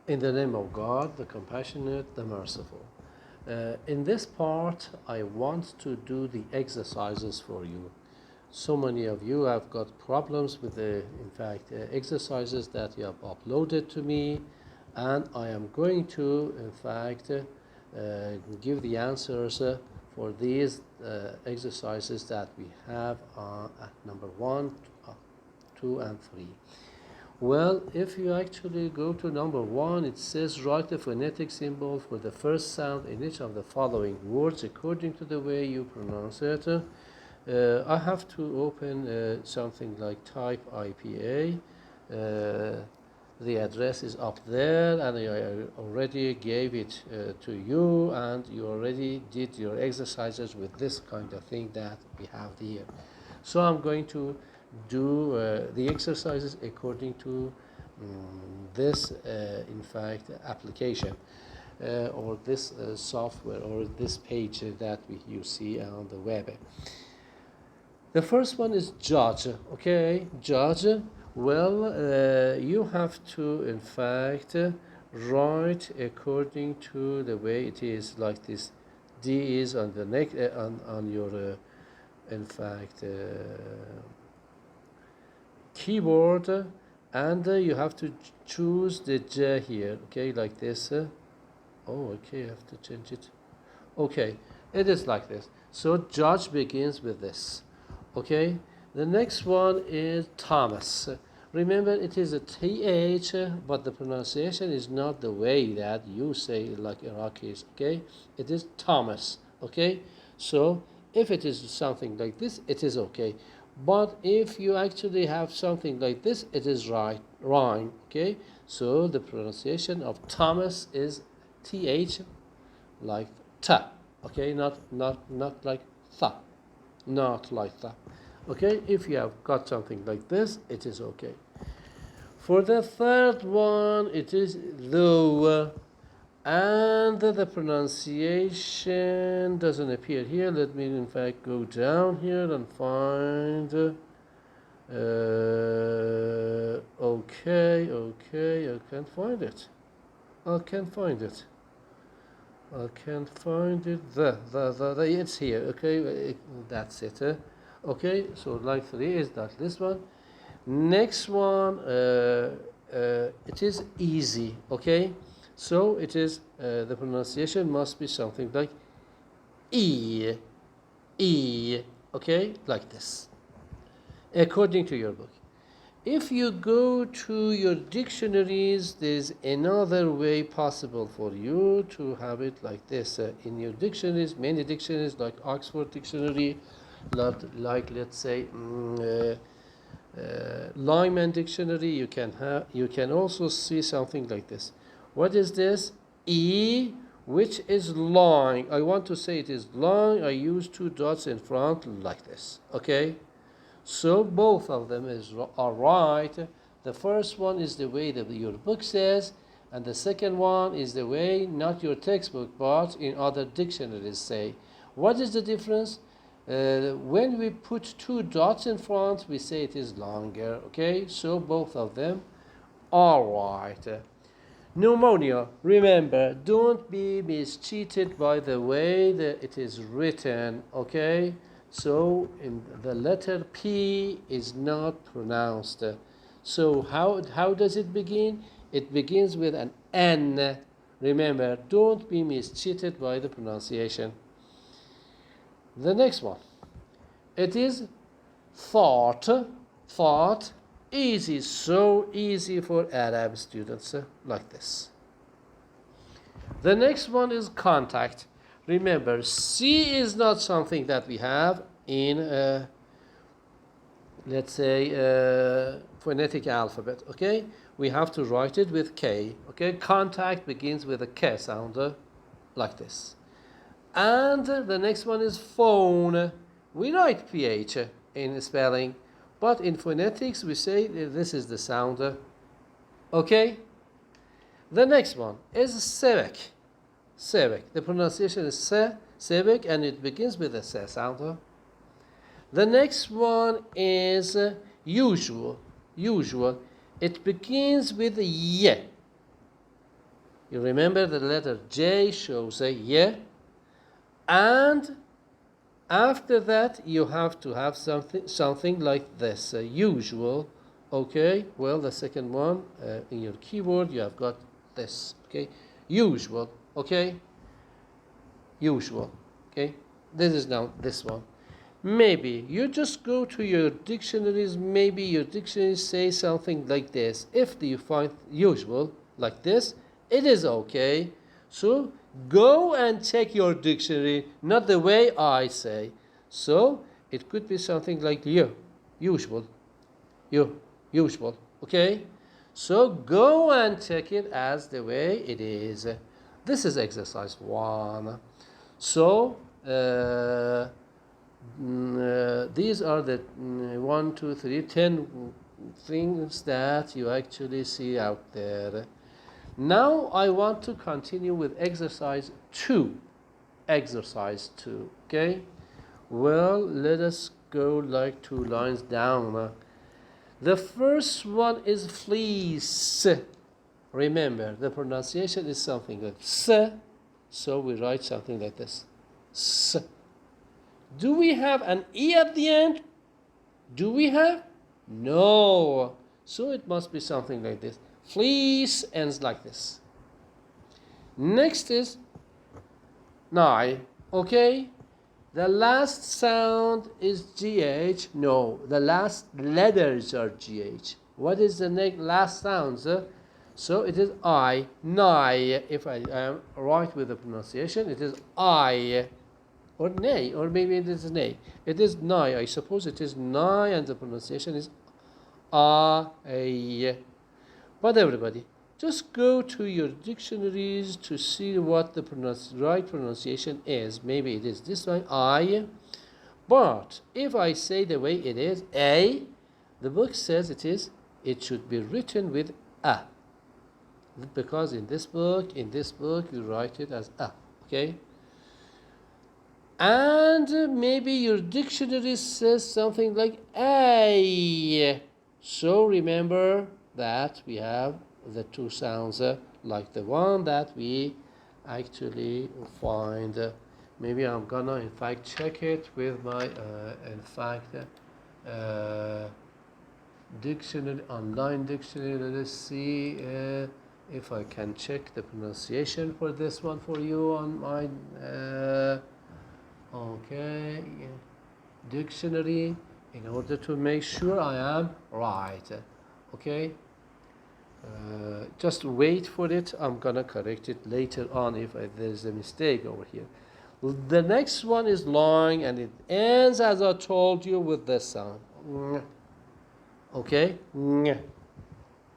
In the name of God, the compassionate, the merciful. In this part, I want to do the exercises for you. So many of you have got problems with the, exercises that you have uploaded to me, and I am going to, give the answers for these exercises that we have at number 1, 2, and 3. Well, if you actually go to number 1, it says write the phonetic symbol for the first sound in each of the following words according to the way you pronounce it. I have to open something like type IPA. The address is up there, and I already gave it to you, and you already did your exercises with this kind of thing that we have here. So I'm going to do the exercises according to this application or this software or this page that you see on the web. The first one is judge. Okay, judge. Well, you have to write according to the way it is, like this. D is on the neck on your keyboard, and you have to choose the J here, okay, like this. Oh, okay, I have to change it. Okay, it is like this. So judge begins with this. Okay, the next one is Thomas. Remember, it is a TH, but the pronunciation is not the way that you say it like Iraqis. Okay, it is Thomas. Okay, so if it is something like this, it is okay. But if you actually have something like this, it is wrong. Okay, so the pronunciation of Thomas is TH, like T. Okay, not like Th, not like that. Okay, if you have got something like this, it is okay. For the third one, it is though, and the pronunciation doesn't appear here. Let me in fact go down here and find okay, I can't find it. I can't find it. It's here. Okay, that's it. Okay, so like 3 is that this one. Next one, it is easy. Okay, so it is the pronunciation must be something like e, okay, like this, according to your book. If you go to your dictionaries, there's another way possible for you to have it like this. In your dictionaries, many dictionaries like Oxford Dictionary, like let's say Lyman Dictionary, you can also see something like this. What is this? E, which is long. I want to say it is long. I use 2 dots in front like this. Okay. So both of them are right. The first one is the way that your book says, and the second one is the way not your textbook but in other dictionaries say. What is the difference? When we put 2 dots in front, we say it is longer. Okay, so both of them are right. Pneumonia. Remember, don't be mischeated by the way that it is written. Okay. So in the letter P is not pronounced. So how does it begin? It begins with an N. Remember, don't be mischeated by the pronunciation. The next one, it is thought. Thought, easy, so easy for Arab students, like this. The next one is contact. Remember, C is not something that we have in, let's say, phonetic alphabet, okay? We have to write it with K, okay? Contact begins with a K sound, like this. And the next one is phone. We write PH in spelling, but in phonetics, we say this is the sound, okay? The next one is sevek. Sevek. The pronunciation is sevek, and it begins with a se sound. The next one is usual. Usual. It begins with a ye. You remember the letter J shows a yeah, and after that you have to have something like this, usual. Okay, well, the second one in your keyboard you have got this. Okay, usual. Okay, usual. Okay, this is now this one. Maybe you just go to your dictionaries. Maybe your dictionaries say something like this. If you find usual like this, it is okay. So go and check your dictionary, not the way I say. So it could be something like usual, usual. Okay. So go and check it as the way it is. This is exercise 1. So these are the 1, 2, 3, 10 things that you actually see out there. Now I want to continue with exercise 2. Exercise 2. Okay. Well, let us go like 2 lines down. The first one is fleece. Remember, the pronunciation is something like s, so we write something like this. S. Do we have an E at the end? Do we have? No. So it must be something like this. Fleece ends like this. Next is nigh. Okay? The last sound is GH. No, the last letters are GH. What is the last sound? So it is I, nigh. If I am right with the pronunciation, it is I. Or nay, or maybe it is nay. It is nigh. I suppose it is nigh, and the pronunciation is a. But everybody, just go to your dictionaries to see what the right pronunciation is. Maybe it is this one, I. But if I say the way it is, a, the book says it should be written with a. Because in this book, you write it as a. Okay? And maybe your dictionary says something like a. So remember that we have the 2 sounds like the one that we actually find. Maybe I'm gonna in fact check it with my dictionary, online dictionary. Let us see if I can check the pronunciation for this one for you on my okay, dictionary, in order to make sure I am right. Okay, just wait for it. I'm gonna correct it later on if there's a mistake over here. The next one is long, and it ends, as I told you, with this sound. Okay,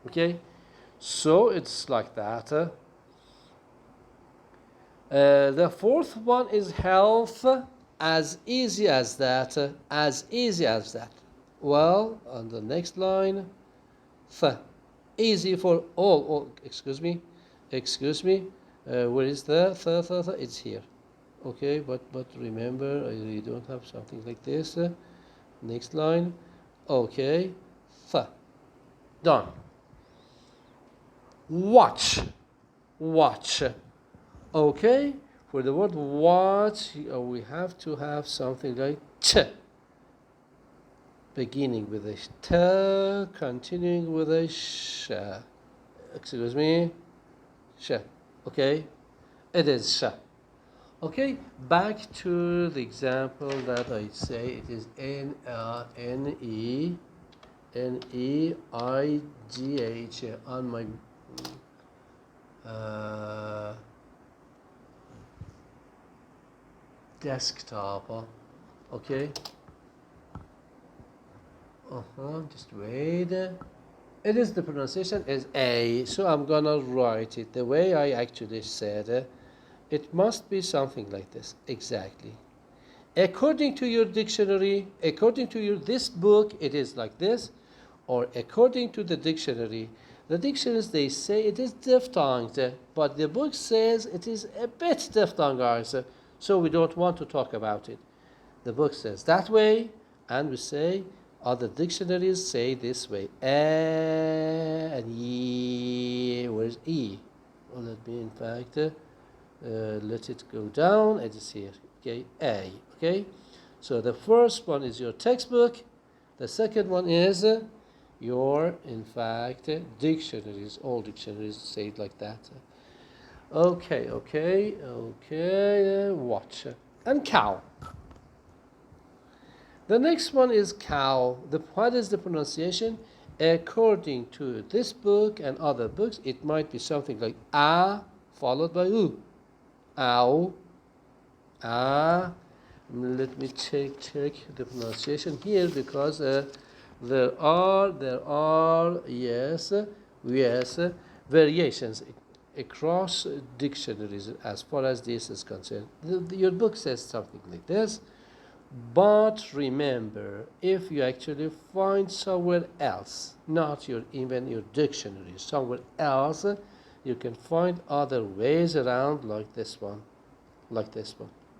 okay, so it's like that. The fourth one is health. As easy as that. As easy as that. Well, on the next line, easy for all. Excuse me. Where is the? It's here. Okay, but remember, you don't have something like this. Next line. Okay, done. Watch. Okay, for the word watch, we have to have something like ch, beginning with a t, continuing with a sh. Excuse me, sh. Okay, it is sh. Okay, back to the example that I say it is N-E-I-G-H on my desktop. Okay. Just wait. It is, the pronunciation is a, so I'm gonna write it the way I actually said. It must be something like this, exactly. According to your dictionary, according to this book, it is like this, or according to the dictionaries, they say it is diphthonged, but the book says it is a bit diphthongized, so we don't want to talk about it. The book says that way, and we say other dictionaries say this way. And E, where's E? let me in fact let it go down. It is here. Okay, A. Okay, so the first one is your textbook. The second one is your, in fact, dictionaries. All dictionaries say it like that. Okay, okay, okay. Watch and cow. The next one is cow. What is the pronunciation? According to this book and other books, it might be something like a followed by u. Ow. A. Let me check the pronunciation here, because there are yes variations across dictionaries as far as this is concerned. Your book says something like this. But remember, if you actually find somewhere else, not even your dictionary, somewhere else, you can find other ways around, like this one. Let's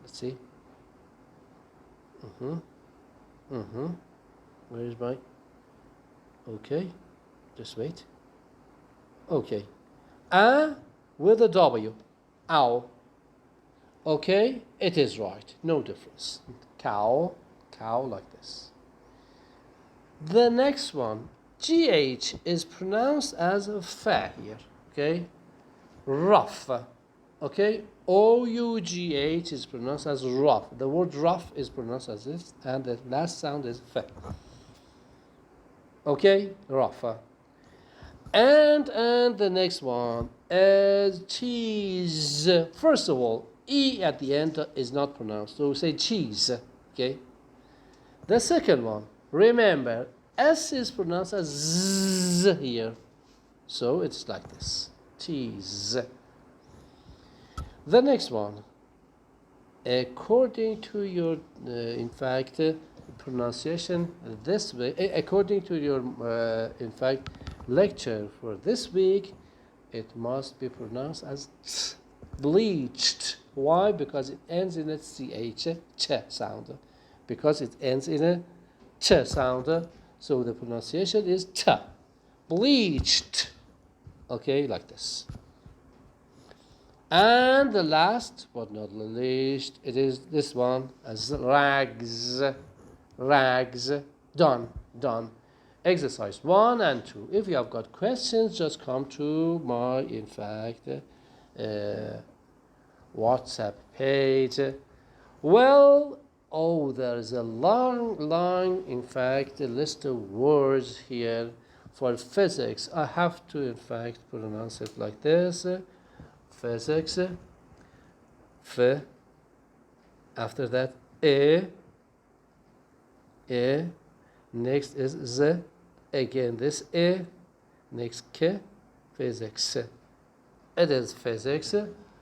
see. Where is my? Okay, just wait. Okay, a with a W, ow. Okay, it is right. No difference. Cow like this. The next one, GH is pronounced as fa here. Okay, rough. Okay, OUGH is pronounced as rough. The word rough is pronounced as this, and the last sound is fa. Okay, rough. And the next one is cheese. First of all, E at the end is not pronounced, so we say cheese. Okay. The second one, remember, S is pronounced as Z here, so it's like this, cheese. The next one, according to your, in fact, pronunciation this way, according to your, in fact, lecture for this week, it must be pronounced as ch, bleached. Why? Because it ends in a ch sound. Because it ends in a ch sound, so the pronunciation is ch, bleached. Okay, like this. And the last but not the least, it is this one as rags. Done. Exercise 1 and 2. If you have got questions, just come to my, in fact, WhatsApp page. Well, there's a long, in fact, a list of words here for physics. I have to, in fact, pronounce it like this. Physics. F. After that, E. Next is Z. Again, this E. Next, K. Physics. It is physics.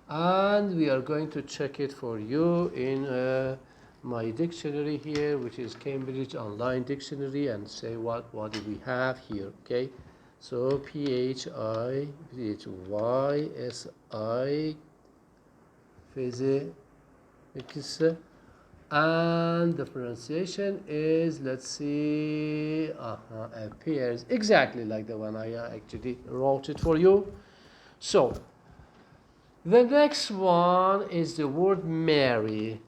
And we are going to check it for you in my dictionary here, which is Cambridge Online Dictionary, and say what do we have here. Okay, so PHYSI physics, and the pronunciation is, let's see, appears exactly like the one I actually wrote it for you. So the next one is the word Mary.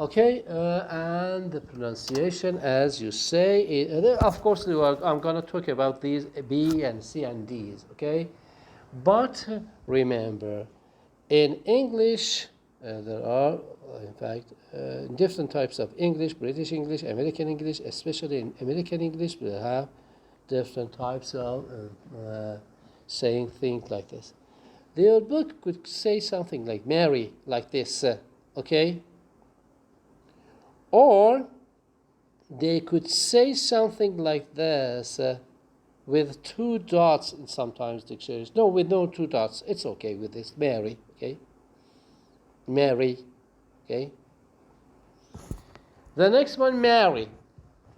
Okay, and the pronunciation, as you say, of course, I'm going to talk about these B and C and D's, okay? But remember, in English, there are, in fact, different types of English, British English, American English. Especially in American English, we have different types of saying things like this. Their book could say something like Mary, like this, okay? Or they could say something like this with 2 dots in sometimes dictionaries. No, with no 2 dots. It's okay with this. Mary, okay? Mary, okay? The next one, Mary.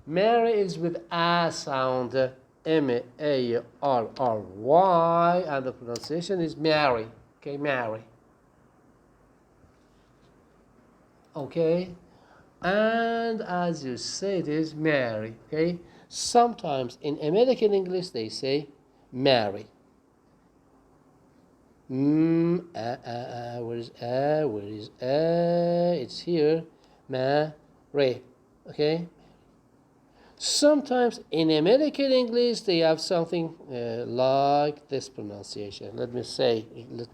Mary is with A sound, M-A-R-R-Y, and the pronunciation is Mary, okay? Mary. Okay? And as you say, it is Mary, okay? Sometimes in American English they say Mary, Where is a? Where is a? It's here. Ma, re. Okay. Sometimes in American English they have something like this pronunciation. Let me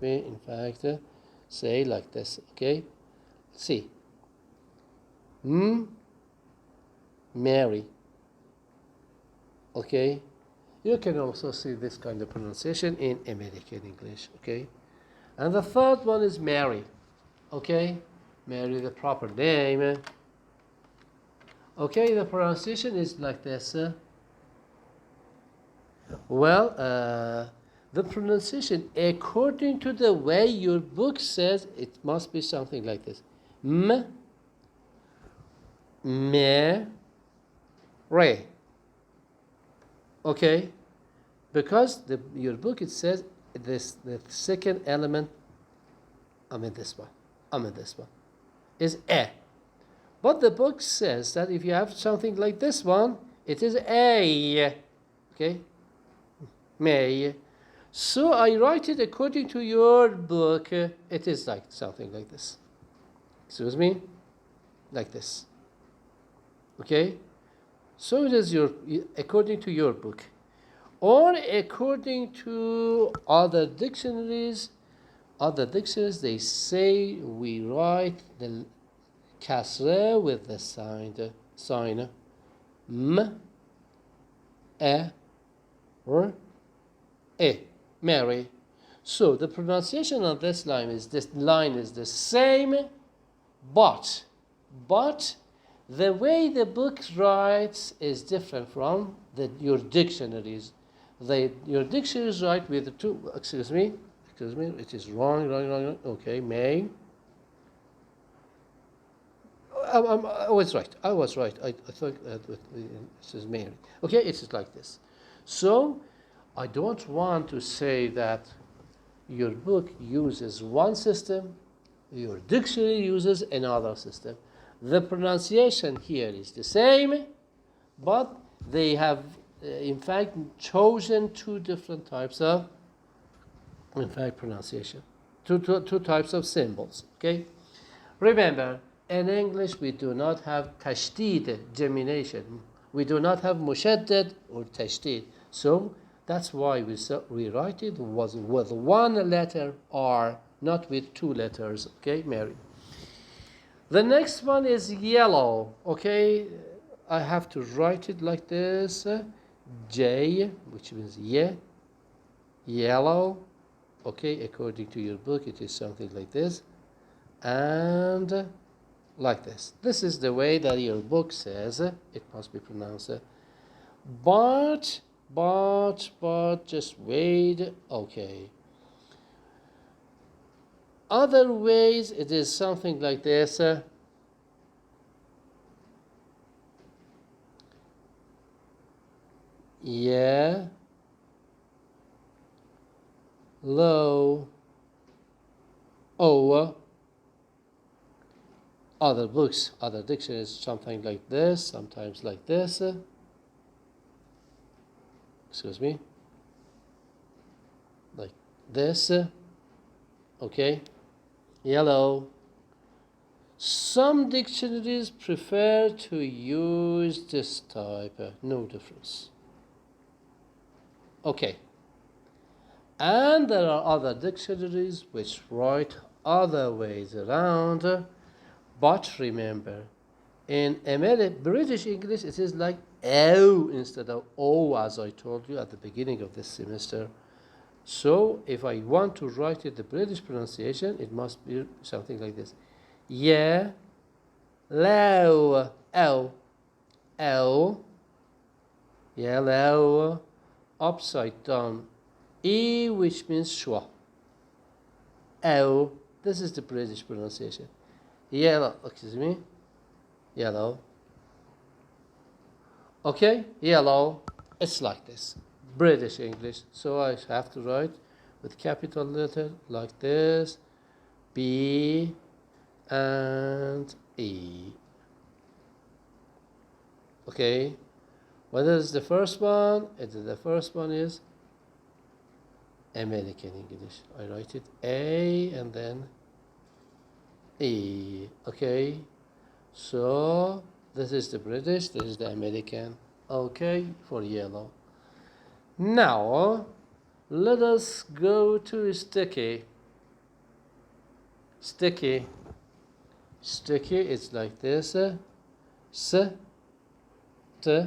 in fact say like this. Okay. See. Mary. Okay. You can also see this kind of pronunciation in American English. Okay. And the third one is Mary. Okay. Mary, the proper name. Okay, the pronunciation is like this. The pronunciation, according to the way your book says, it must be something like this. Me, re. Okay, because your book it says the second element. This one, is a. But the book says that if you have something like this one, it is a. Okay? May. So I write it according to your book. It is like something like this. Excuse me? Like this. Okay? So it is according to your book. Or according to other dictionaries, they say we write the kasra with the sign m, a, or a, Mary. So the pronunciation of this line is the same, but the way the book writes is different from your dictionaries. Your dictionaries write with the two. Excuse me. It is wrong. Okay, may. I was right. I thought this is Mary. Okay, it's like this. So I don't want to say that your book uses one system, your dictionary uses another system. The pronunciation here is the same, but they have, in fact, chosen two different types of, pronunciation. Two types of symbols. Okay. Remember, in English, we do not have tashdid, gemination. We do not have mushaddad or tashdid. So that's why we write it with one letter R, not with two letters. Okay, Mary. The next one is yellow. Okay, I have to write it like this. J, which means yellow. Okay, according to your book, it is something like this. And like this. This is the way that your book says it must be pronounced. But, just wait. Okay. Other ways, it is something like this. Yeah. Low. O. Other books, other dictionaries, something like this, sometimes like this. Excuse me. Like this. Okay. Yellow. Some dictionaries prefer to use this type. No difference. Okay. And there are other dictionaries which write other ways around. But remember, in British English, it is like O instead of O, as I told you at the beginning of this semester. So if I want to write it the British pronunciation, it must be something like this. Yeah, low, L, yellow, upside down, E, which means schwa. O, this is the British pronunciation. Yellow, excuse me, yellow. Okay, yellow, it's like this, British English. So I have to write with capital letter like this, B and E. Okay, what is the first one? The first one is American English. I write it A and then E. Okay, so this is the British, this is the American. Okay, for yellow. Now let us go to sticky. Sticky. Sticky, it's like this. S, T,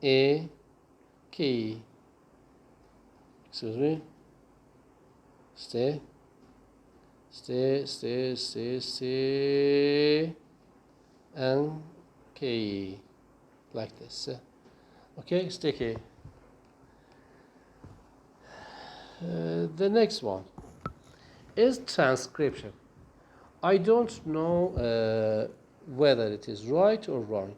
E, key. Excuse me. Stay. And key. Like this. Okay, sticky. The next one is transcription. I don't know whether it is right or wrong.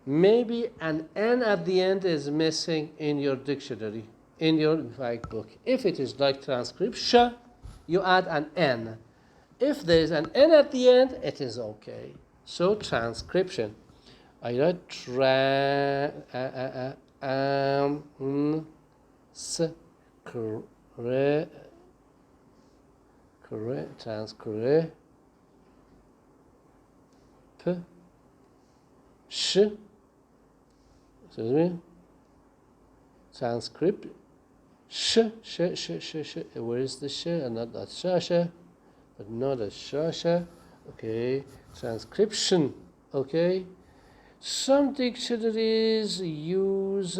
Maybe an N at the end is missing in your dictionary, in your fact book. If it is like transcription, you add an N. If there is an N at the end, it is okay. So transcription. I write transcription. Excuse me. Transcript. Where is the sh? And not that sh, but not a sh. Okay. Transcription. Okay. Some dictionaries use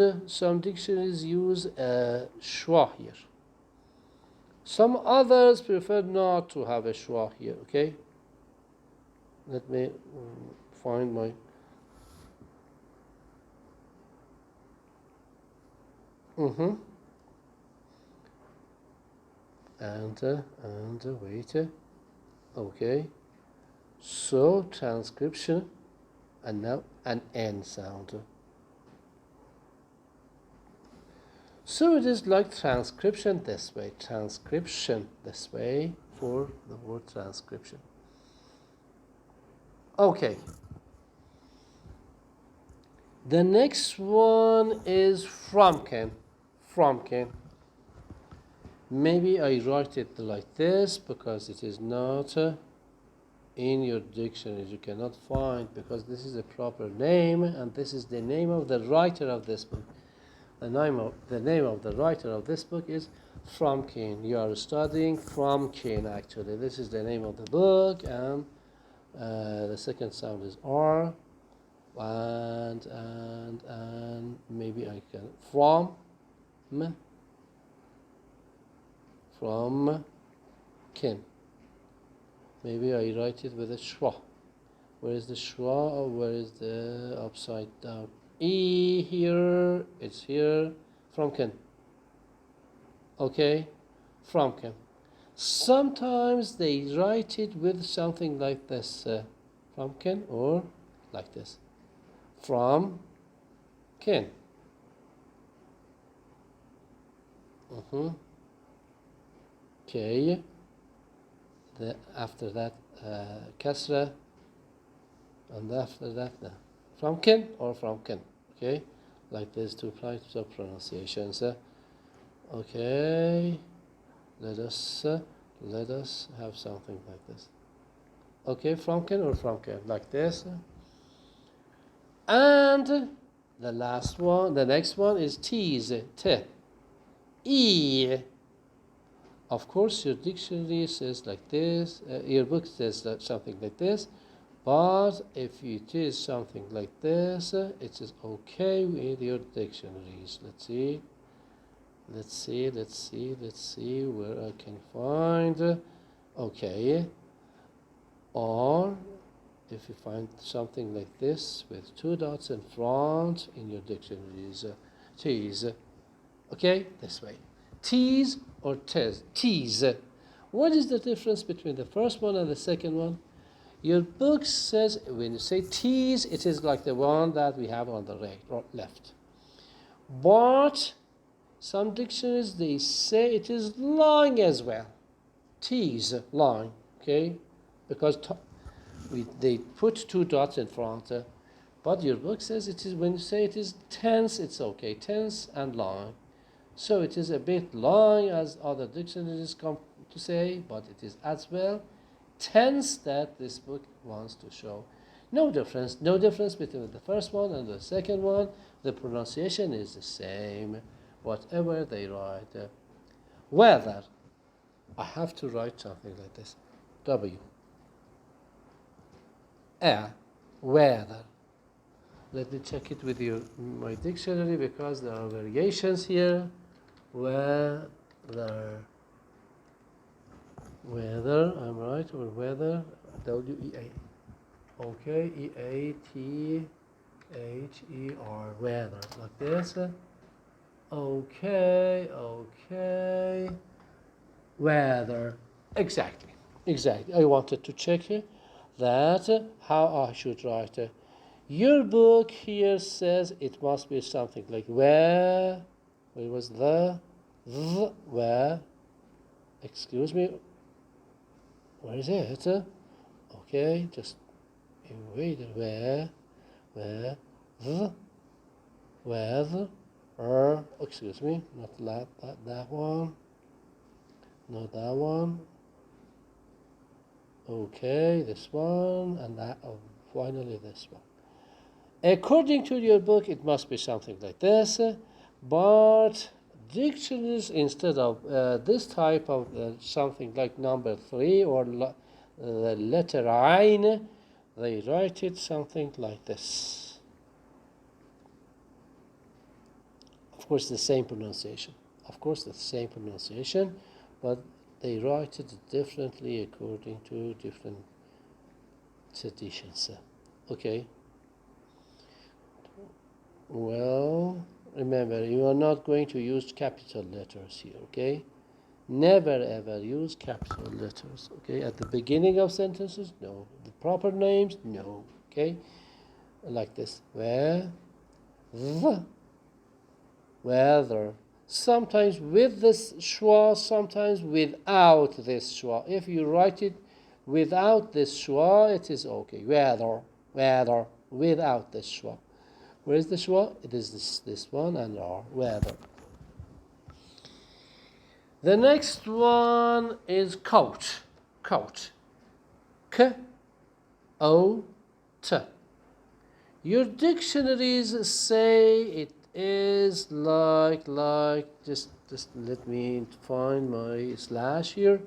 schwa here. Some others prefer not to have a schwa here. Okay. Let me find my. And wait. Okay. So transcription, and now an N sound. So it is like transcription this way. Transcription this way for the word transcription. Okay. The next one is Fromkin. Fromkin. Maybe I write it like this because it is not in your dictionary. You cannot find, because this is a proper name and this is the name of the writer of this book. The name of the writer of this book is Fromkin. You are studying Fromkin actually. This is the name of the book, and the second sound is R. And maybe I can from kin. Maybe I write it with a schwa. Where is the schwa, or where is the upside down E here? It's here. Fromkin. Okay, Fromkin. Sometimes they write it with something like this, Fromkin, or like this. From kin. Okay. After that, kasra, and after that, from kin or from kin. Okay, like these two types of pronunciations. Okay, let us have something like this. Okay, from kin or from kin, like this. And the last one, the next one is tease, t, e. Of course, your dictionary says like this, your book says that something like this, but if it is something like this, it is okay with your dictionaries. Let's see where I can find. Okay, or if you find something like this with two dots in front in your dictionaries, tease. Okay, this way. Tease or tease. What is the difference between the first one and the second one? Your book says when you say tease, it is like the one that we have on the right or left. But some dictionaries, they say it is long as well. Tease, long, okay? Because they put two dots in front. But your book says it is, when you say it is tense, it's okay. Tense and long. So it is a bit long as other dictionaries come to say, but it is as well tense that this book wants to show. No difference between the first one and the second one. The pronunciation is the same, whatever they write. Whether, I have to write something like this. W. Whether. Let me check it with my dictionary because there are variations here. Whether, I'm right, or whether, W-E-A. Okay, E-A-T-H-E-R, whether, like this. Okay, whether, exactly. I wanted to check that, how I should write it. Your book here says it must be something like where was where, excuse me, where is it? Okay, just wait, where, excuse me, not that one, not that one. Okay, this one, and that, finally this one. According to your book, it must be something like this, but dictionaries, instead of this type of something like number 3 or the letter Ain, they write it something like this. Of course, the same pronunciation. But they write it differently according to different traditions. Okay. Well, remember, you are not going to use capital letters here, okay? Never ever use capital letters, okay? At the beginning of sentences, no. The proper names, no, okay? Like this. Whether. Sometimes with this schwa, sometimes without this schwa. If you write it without this schwa, it is okay. Whether, without this schwa. Where is the schwa? It is this one and R, whether. The next one is coat. K-O-T. Your dictionaries say it is like just let me find my slash here.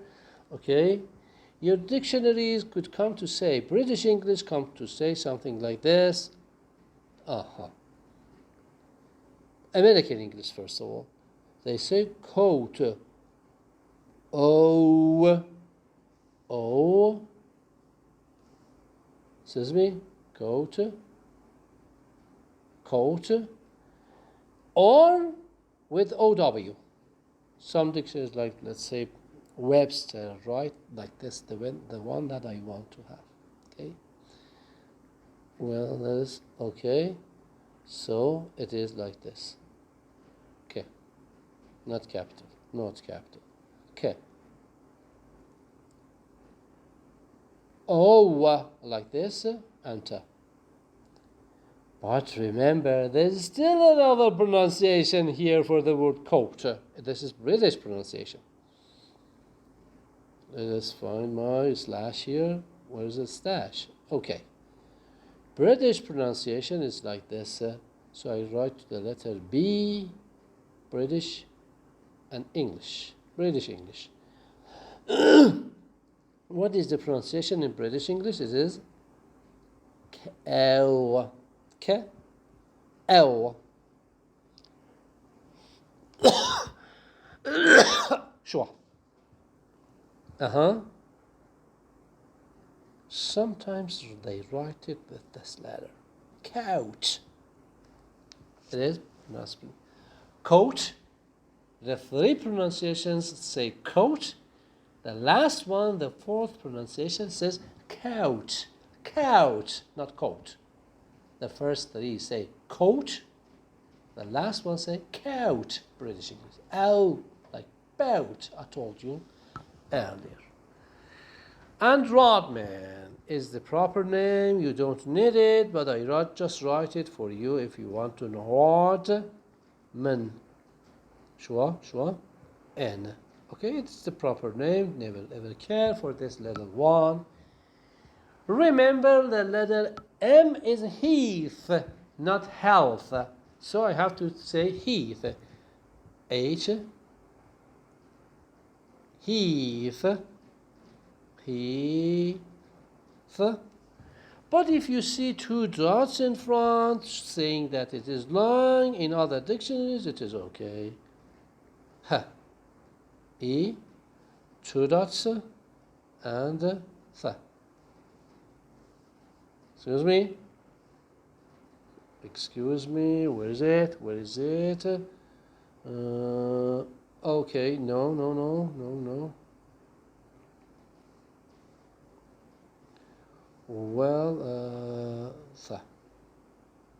Okay. Your dictionaries could come to say, British English come to say something like this. American English, first of all, they say coat. Excuse me, coat, or with OW. Some dictionaries, like let's say Webster, right, like this, the one that I want to have. Okay. Well, that is okay. So it is like this. Okay. Not capital. Okay. Like this, enter. But remember, there's still another pronunciation here for the word coat. This is British pronunciation. Let us find my slash here. Where is the slash? Okay. British pronunciation is like this. So I write the letter B, British, and English. British English. What is the pronunciation in British English? It is K-L. Sure. Sometimes they write it with this letter. Coat. It is, must be. Coat. The 3 pronunciations say coat. The last one, the 4th pronunciation, says coat. Not coat. The first 3 say coat. The last one say coat. British English. Like bout, I told you earlier. And Rodman is the proper name. You don't need it, but I just write it for you if you want to know. Rodman. Shua, N. Okay, it's the proper name. Never ever care for this little one. Remember the letter M is Heath, not health. So I have to say Heath. H, Heath, Heath. But if you see two dots in front saying that it is long, in other dictionaries it is okay. H, E, two dots, and th. Excuse me, where is it? Okay, no. Well, th.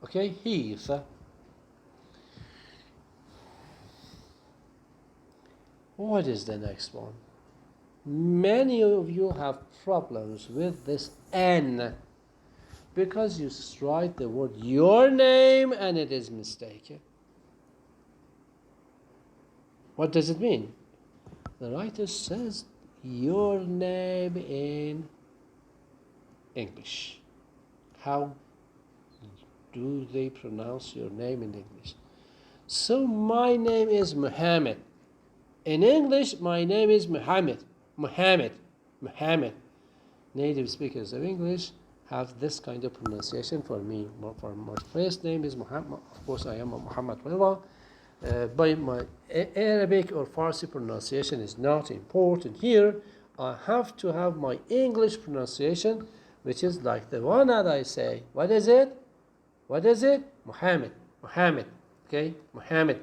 Okay, Heath. What is the next one? Many of you have problems with this N because you write the word your name and it is mistaken. What does it mean? The writer says your name in English. How do they pronounce your name in English? So my name is Muhammad. In English, my name is Muhammad. Native speakers of English have this kind of pronunciation for me. For my first name is Muhammad. Of course, I am Muhammad Reza. But my Arabic or Farsi pronunciation is not important here. I have to have my English pronunciation, which is like the one that I say. What is it? Muhammad. Okay, Muhammad.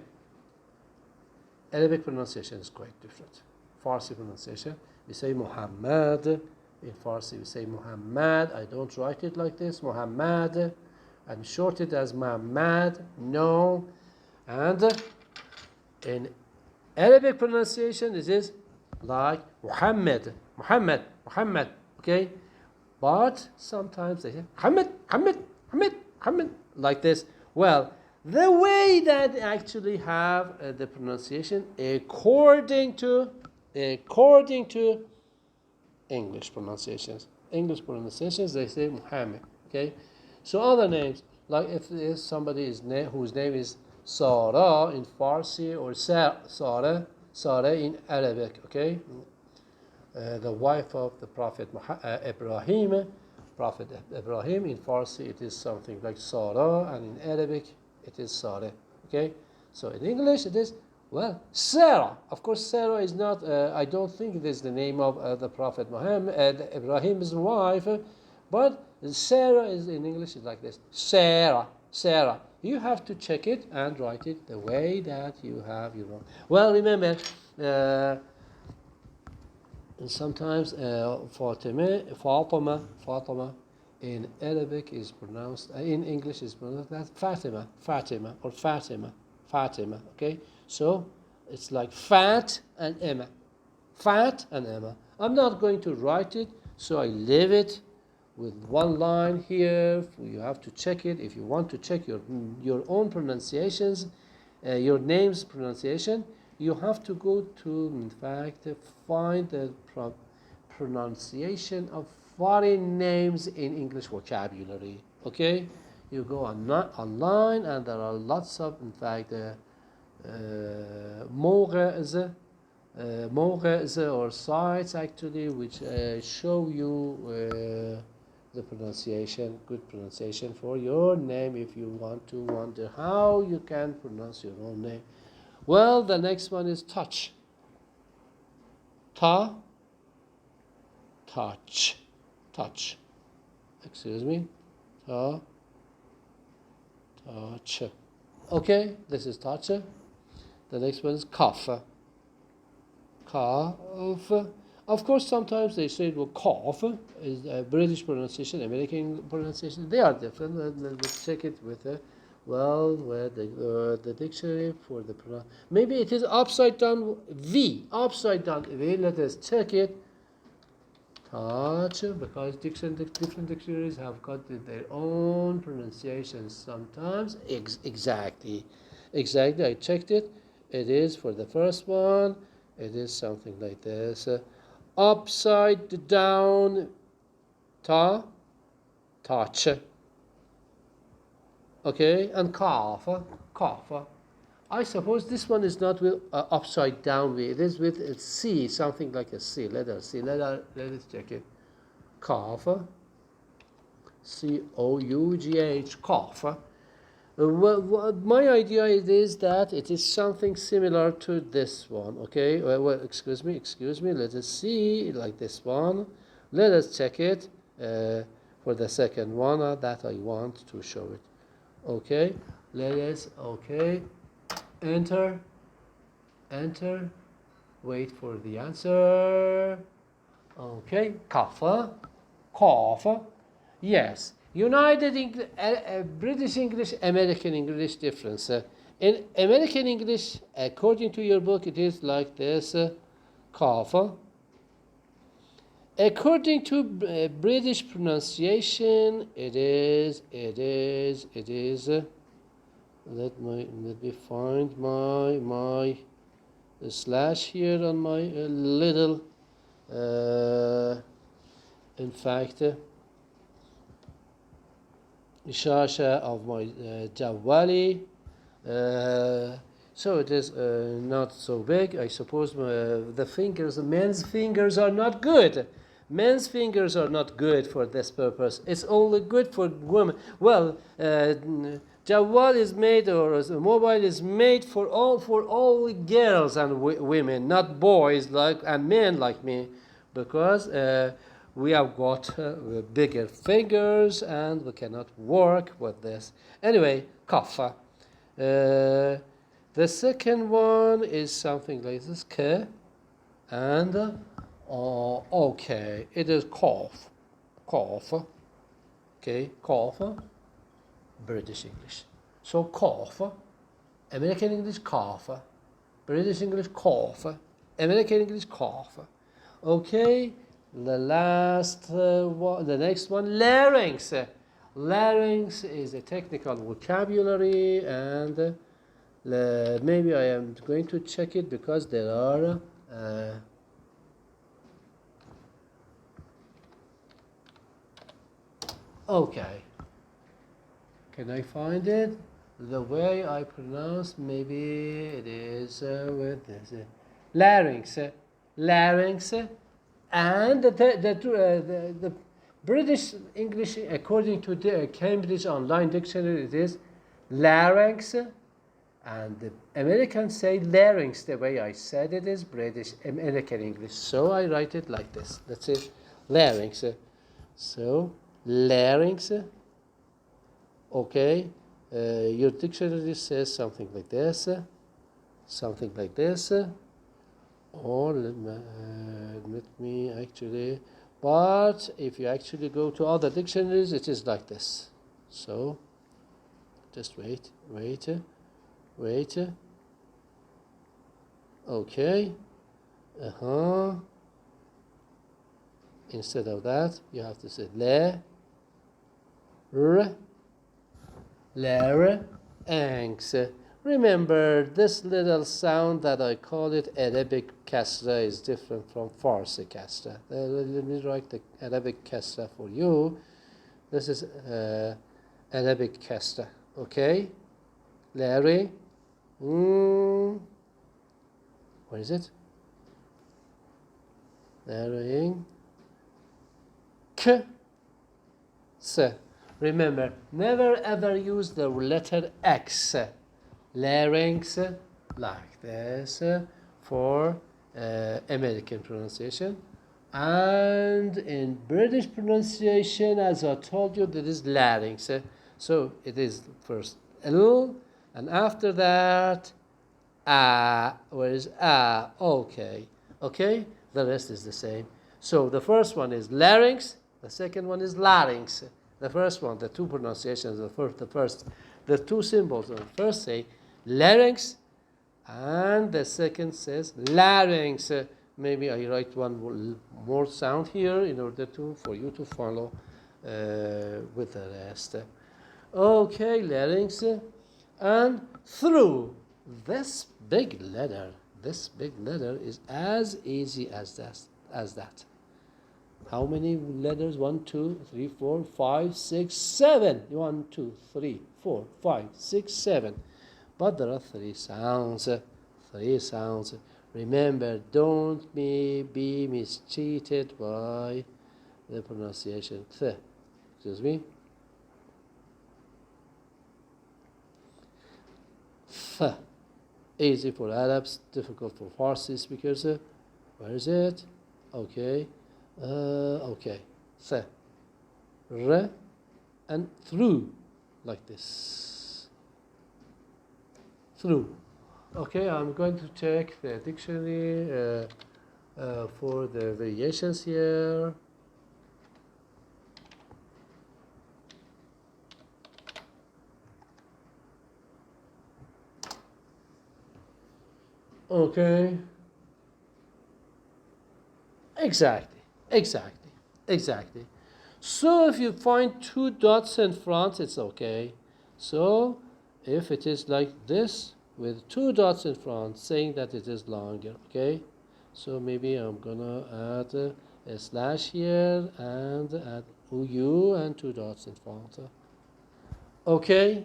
Arabic pronunciation is quite different. Farsi pronunciation, we say Muhammad. In Farsi, we say Muhammad. I don't write it like this, Muhammad. I'm short it as Muhammad. No. And in Arabic pronunciation, it is like Muhammad. Okay? But sometimes they say Muhammad, like this. Well, the way that actually have the pronunciation according to English pronunciations, they say Muhammad. Okay, so other names, like if somebody is whose name is Sarah in Farsi or Sarah in Arabic. Okay, the wife of the Prophet Ibrahim. Prophet Ibrahim in Farsi it is something like Sarah, and in Arabic it is Sarah. Okay, so in English it is Sarah. Of course, Sarah is not. I don't think it is the name of the Prophet Muhammad, Ibrahim's wife, but Sarah is in English is like this. Sarah. You have to check it and write it the way that you have. Well, remember. Sometimes Fatima in Arabic is pronounced, in English is pronounced as Fatima. Okay, so it's like Fat and Emma. I'm not going to write it, so I leave it with one line here. You have to check it if you want to check your own pronunciations, your name's pronunciation. You have to go to, in fact, find the pronunciation of foreign names in English vocabulary. Okay, you go online, and there are lots of, in fact, موقع or sites actually which show you the pronunciation, good pronunciation for your name if you want to wonder how you can pronounce your own name. Well, the next one is touch. Touch. Excuse me. Touch. Okay, this is touch. The next one is cough. Of course, sometimes they say cough is a British pronunciation, American pronunciation. They are different. Let's check it with where the dictionary for the maybe it is upside down V. Let us check it. Touch, because different dictionaries have got their own pronunciations sometimes. Exactly. I checked it. It is for the first one. It is something like this. Upside down ta, touch. Okay, and cough, cough. I suppose this one is not with upside down way. It is with a C, something like a C. Let us see. Let us check it. Cough. C-O-U-G-H. Cough. Well, my idea is that it is something similar to this one. Okay. Well, excuse me. Let us see, like this one. Let us check it for the second one that I want to show it. Okay. Let us. Okay. Enter. Wait for the answer. Okay. Cough. Yes. United British English, American English difference. In American English, according to your book, it is like this. Cough. According to British pronunciation, it is. Let me find my slash here on my little. In fact, Shasha of my Jawali. So it is not so big. I suppose the fingers, men's fingers are not good. Men's fingers are not good for this purpose. It's only good for women. Well, Jawal is made, or mobile is made for all girls and women, not boys and men like me, because we have got bigger fingers and we cannot work with this. Anyway, kafa. The second one is something like this, k, and okay, it is cough. Okay, cough. British English. So cough. American English cough. British English cough. American English cough. Okay. The last one, the next one, larynx. Larynx is a technical vocabulary, and maybe I am going to check it because there are okay. Can I find it? The way I pronounce, maybe it is with this larynx. Larynx. And the British English, according to the Cambridge Online Dictionary, it is larynx, and the Americans say larynx. The way I said it is British American English, so I write it like this. That's it, larynx. So larynx. Okay, your dictionary says something like this, or let me actually, but if you actually go to other dictionaries, it is like this. So just wait. Okay. Instead of that, you have to say larynx. Remember, this little sound that I call it Arabic kasra is different from Farsi kasra. Let me write the Arabic kasra for you. This is Arabic kasra. Okay? Larry. Where is it? Larrying. K. S. Remember, never ever use the letter X. Larynx, like this, for American pronunciation. And in British pronunciation, as I told you, there is larynx. So it is first L, and after that, where is okay. Okay, the rest is the same. So the first one is larynx, the second one is larynx. The first one, the two pronunciations, the two symbols. The first say larynx, and the second says larynx. Maybe I write one more sound here in order for you to follow with the rest. Okay, larynx, and through. this big letter is as easy as that. How many letters? 1, 2, 3, 4, 5, 6, 7. 1, 2, 3, 4, 5, 6, 7. But there are 3 sounds. 3 sounds. Remember, don't be mistreated by the pronunciation. Th. Excuse me. Th. Easy for Arabs, difficult for Farsi speakers. Where is it? Okay. Okay. Th. R and through, like this. Through. Okay, I'm going to check the dictionary for the variations here. Okay. Exactly. So if you find 2 dots in front, it's okay. So if it is like this with 2 dots in front, saying that it is longer, okay? So maybe I'm gonna add a slash here and add OU and 2 dots in front. Okay.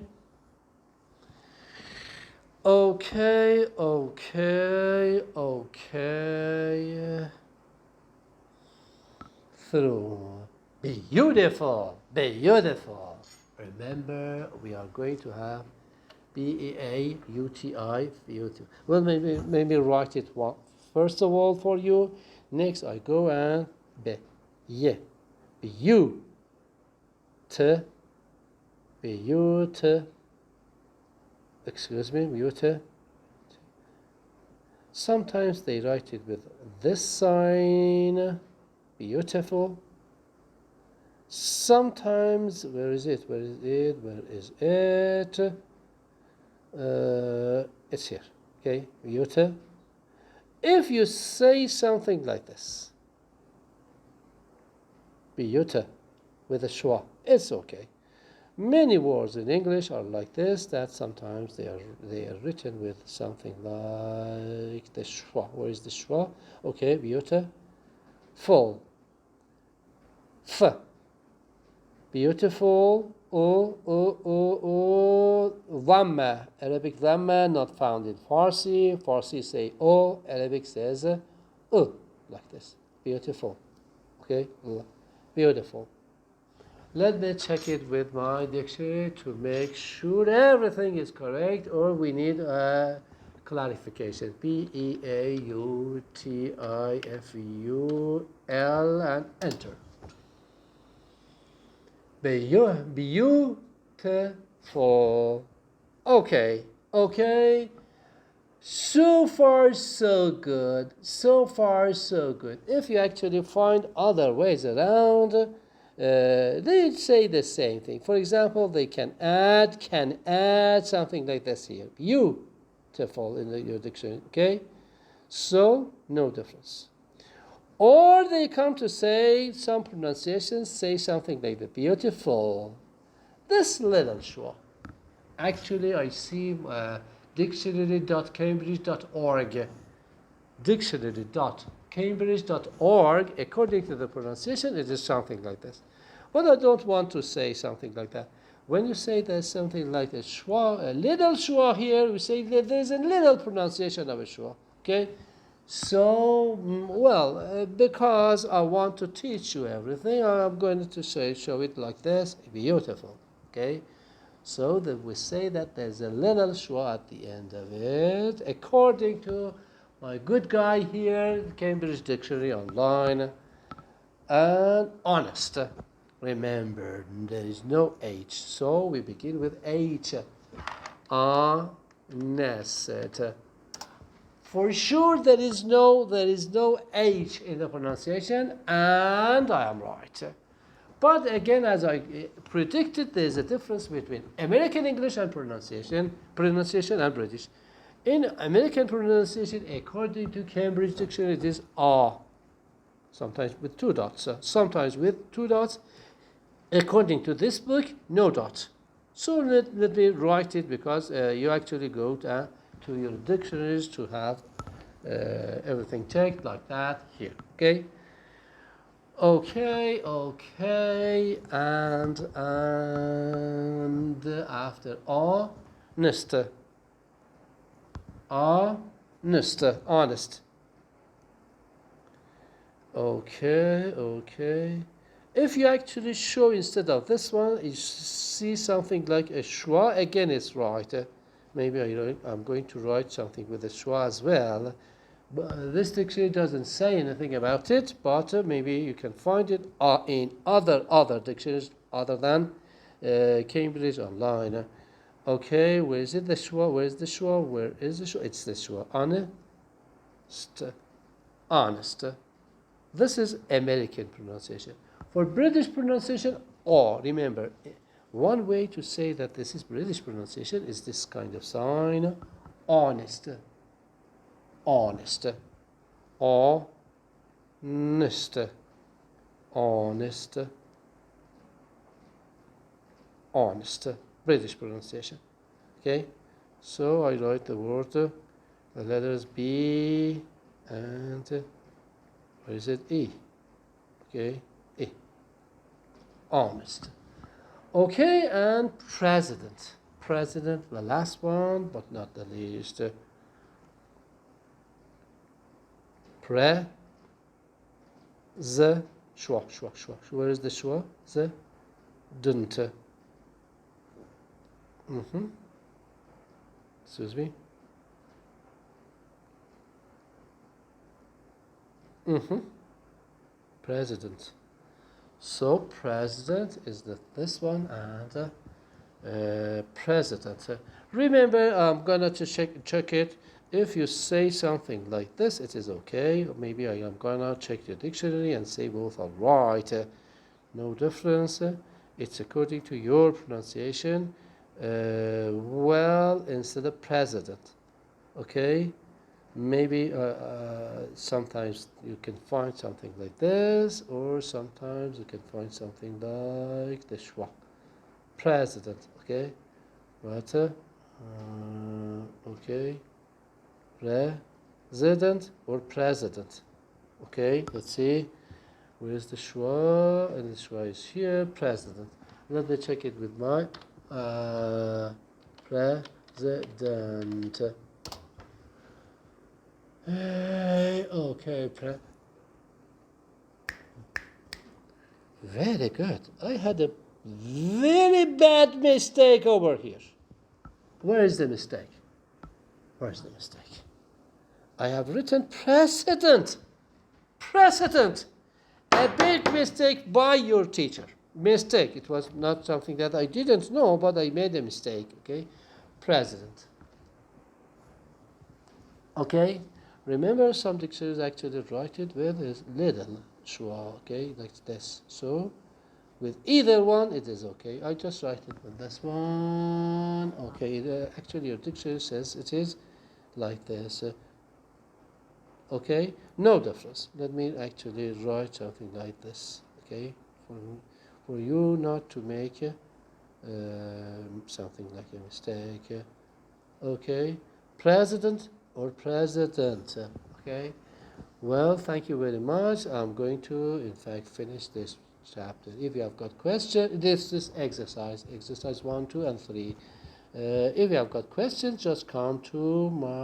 Through. Beautiful. Remember, we are going to have BEAUTI, beautiful. Well, maybe write it first of all for you. Next, I go and excuse me, beauty. Sometimes they write it with this sign, beautiful. Sometimes, where is it? It's here, okay, beauty. If you say something like this, beauty, with a schwa, it's okay. Many words in English are like this, that sometimes they are written with something like the schwa. Where is the schwa? Okay, beautiful. F. Beautiful. Dhamma. Arabic dhamma not found in Farsi. Farsi say O. Arabic says like this. Beautiful. Okay, beautiful. Let me check it with my dictionary to make sure everything is correct, or we need a clarification. BEAUTIFUL and enter. Beautiful. Okay. So far, so good. If you actually find other ways around, they say the same thing. For example, they can add something like this here. Beautiful in your dictionary, okay? So, no difference. Or they come to say, some pronunciations say something like the beautiful. This little schwa. Actually, I see dictionary.cambridge.org. Dictionary.cambridge.org, according to the pronunciation, it is something like this. But I don't want to say something like that. When you say there's something like a schwa, a little schwa here, we say that there's a little pronunciation of a schwa. Okay? So, because I want to teach you everything, I'm going to show it like this. Beautiful. Okay? So that we say that there's a little schwa at the end of it, according to my good guy here, Cambridge Dictionary Online, and honest. Remember, there is no H, so we begin with H. Honest. For sure, there is no H in the pronunciation, and I am right. But again, as I predicted, there is a difference between American English and pronunciation and British. In American pronunciation, according to Cambridge Dictionary, it is ah, sometimes with 2 dots, sometimes with 2 dots. According to this book, no dots. So let me write it, because you actually go to to your dictionaries to have everything checked like that here. Okay. Okay, and after honest, honest. Okay. If you actually show instead of this one, you see something like a schwa. Again, it's right. Maybe I'm going to write something with a schwa as well. But this dictionary doesn't say anything about it, but maybe you can find it in other dictionaries other than Cambridge Online. Okay, where is it? The schwa. Where is the schwa? Where is the schwa? It's the schwa. Honest. This is American pronunciation. For British pronunciation, remember, one way to say that this is British pronunciation is this kind of sign, honest, honest, honest, honest, honest, British pronunciation. Okay, so I write the word, the letters B and where is it? E. Okay, E. Honest. Okay, and president. President, the last one, but not the least. Pre. The. Schwa. Where is the schwa? The. Didn't. Excuse me. President. So president is this one and president. Remember, I'm gonna check it. If you say something like this, it is okay. Maybe I am gonna check your dictionary and say both are right. No difference. It's according to your pronunciation. Well, instead of president. Okay. Maybe sometimes you can find something like this, or sometimes you can find something like the schwa. President, okay? But, okay. President or president. Okay, let's see. Where's the schwa? And the schwa is here, president. Let me check it with my president. Okay, very good. I had a very bad mistake over here. Where is the mistake? Where's the mistake? I have written precedent. Precedent. A big mistake by your teacher. Mistake. It was not something that I didn't know, but I made a mistake. Okay? President. Okay? Remember, some dictionaries actually write it with a little schwa, okay, like this. So, with either one, it is okay. I just write it with this one. Okay, actually, your dictionary says it is like this. Okay, no difference. Let me actually write something like this. Okay, for you not to make something like a mistake. Okay, president or president. Okay, well, thank you very much. I'm going to, in fact, finish this chapter. If you have got questions, this is exercise 1, 2, and 3. If you have got questions, just come to my